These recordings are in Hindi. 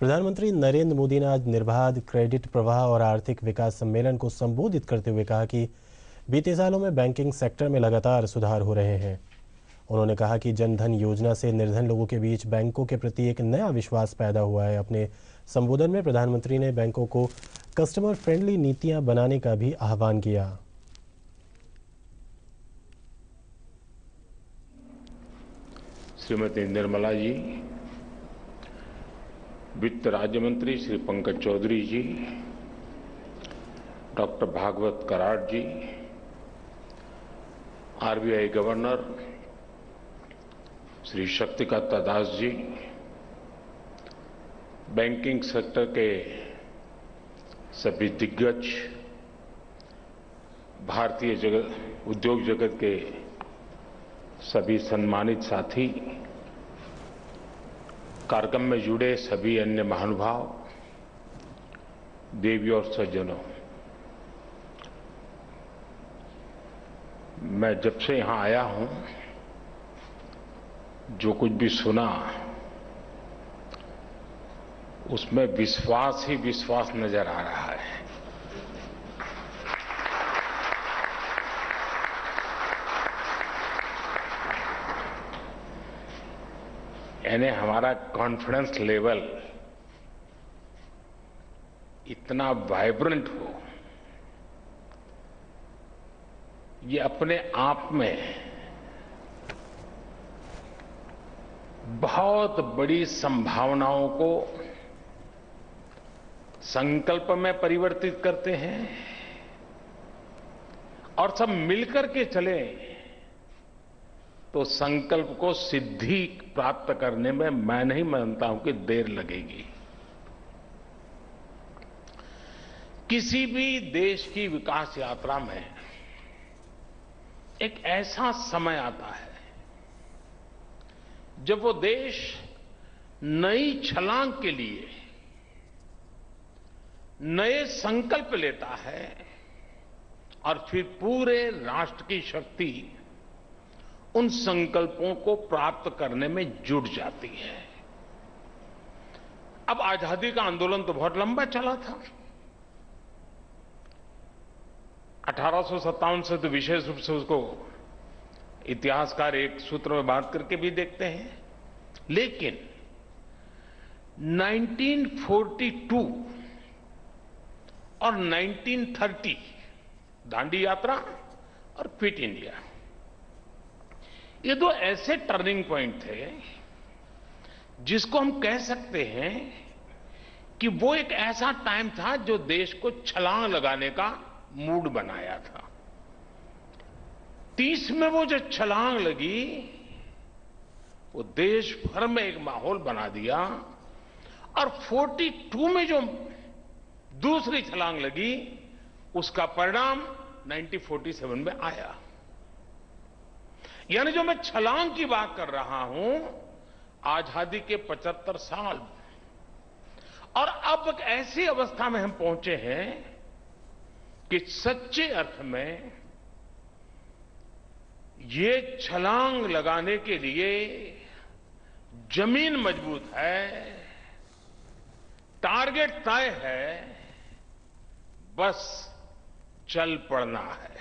प्रधानमंत्री नरेंद्र मोदी ने आज निर्बाध क्रेडिट प्रवाह और आर्थिक विकास सम्मेलन को संबोधित करते हुए कहा कि बीते सालों में बैंकिंग सेक्टर में लगातार सुधार हो रहे हैं। उन्होंने कहा कि जन धन योजना से निर्धन लोगों के बीच बैंकों के प्रति एक नया विश्वास पैदा हुआ है। अपने संबोधन में प्रधानमंत्री ने बैंकों को कस्टमर फ्रेंडली नीतियां बनाने का भी आह्वान किया। श्रीमती निर्मला जी, वित्त राज्य मंत्री श्री पंकज चौधरी जी, डॉक्टर भागवत कराड़ जी, RBI governor Shri Shaktikanta Das ji, banking sector के सभी दिग्गज, भारतीय उद्योग जगत के सभी सम्मानित साथी, कार्यक्रम में जुड़े सभी अन्य महानुभाव, देवी और सज्जनों, मैं जब से यहां आया हूं, जो कुछ भी सुना उसमें विश्वास ही विश्वास नजर आ रहा है। यानी हमारा कॉन्फिडेंस लेवल इतना वाइब्रेंट हो, ये अपने आप में बहुत बड़ी संभावनाओं को संकल्प में परिवर्तित करते हैं और सब मिलकर के चले तो संकल्प को सिद्धि प्राप्त करने में मैं नहीं मानता हूं कि देर लगेगी। किसी भी देश की विकास यात्रा में एक ऐसा समय आता है जब वो देश नई छलांग के लिए नए संकल्प लेता है और फिर पूरे राष्ट्र की शक्ति उन संकल्पों को प्राप्त करने में जुट जाती है। अब आजादी का आंदोलन तो बहुत लंबा चला था। 1857 से तो विशेष रूप से उसको इतिहासकार एक सूत्र में बात करके भी देखते हैं, लेकिन 1942 और 1930 दांडी यात्रा और क्विट इंडिया, ये दो ऐसे टर्निंग पॉइंट थे जिसको हम कह सकते हैं कि वो एक ऐसा टाइम था जो देश को छलांग लगाने का मूड बनाया था। 30 में वो जो छलांग लगी वो देश भर में एक माहौल बना दिया और 42 में जो दूसरी छलांग लगी उसका परिणाम 1947 में आया। यानी जो मैं छलांग की बात कर रहा हूं, आजादी के 75 साल और अब एक ऐसी अवस्था में हम पहुंचे हैं कि सच्चे अर्थ में ये छलांग लगाने के लिए जमीन मजबूत है, टारगेट तय है, बस चल पड़ना है।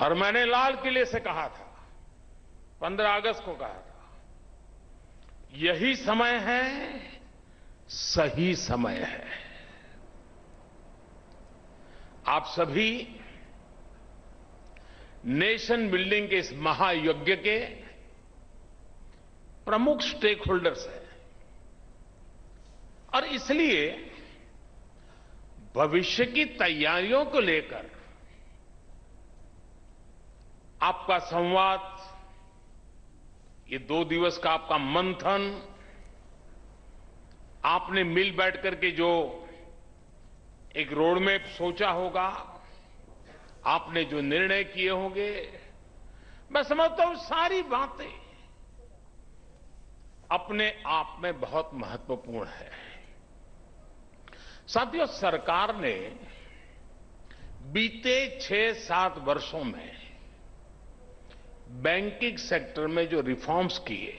और मैंने लाल किले से कहा था, 15 अगस्त को कहा था, यही समय है, सही समय है। आप सभी नेशन बिल्डिंग के इस महायज्ञ के प्रमुख स्टेक होल्डर्स हैं और इसलिए भविष्य की तैयारियों को लेकर आपका संवाद, ये 2 दिवस का आपका मंथन, आपने मिल बैठ करके जो एक रोड मैप सोचा होगा, आपने जो निर्णय किए होंगे, मैं समझता हूं सारी बातें अपने आप में बहुत महत्वपूर्ण है। साथियों, सरकार ने बीते 6-7 वर्षों में बैंकिंग सेक्टर में जो रिफॉर्म्स किए,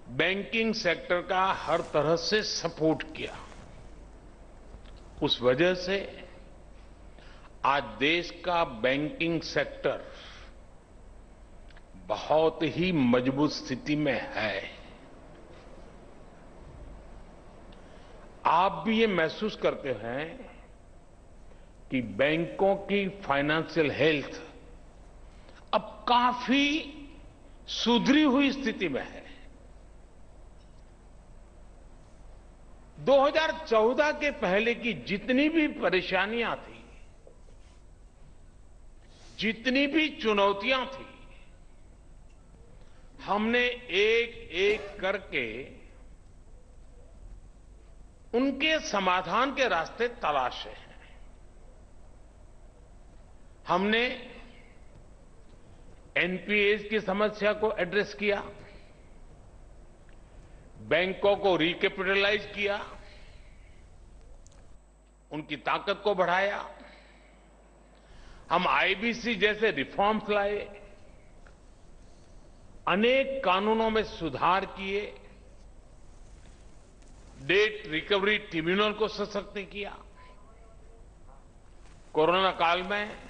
बैंकिंग सेक्टर का हर तरह से सपोर्ट किया, उस वजह से आज देश का बैंकिंग सेक्टर बहुत ही मजबूत स्थिति में है। आप भी ये महसूस करते हैं कि बैंकों की फाइनेंशियल हेल्थ अब काफी सुधरी हुई स्थिति में है। 2014 के पहले की जितनी भी परेशानियां थी, जितनी भी चुनौतियां थी, हमने एक एक करके उनके समाधान के रास्ते तलाशे हैं। हमने एनपीएस की समस्या को एड्रेस किया, बैंकों को रिकैपिटलाइज किया, उनकी ताकत को बढ़ाया। हम आईबीसी जैसे रिफॉर्म्स लाए, अनेक कानूनों में सुधार किए, डेट रिकवरी ट्रिब्यूनल को सशक्त किया। कोरोना काल में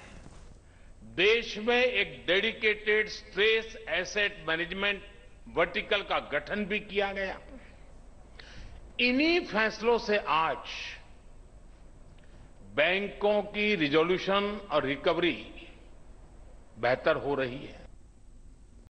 देश में एक dedicated stress asset management vertical का गठन भी किया गया। इन्हीं फैसलों से आज बैंकों की रिजोल्यूशन और रिकवरी बेहतर हो रही है।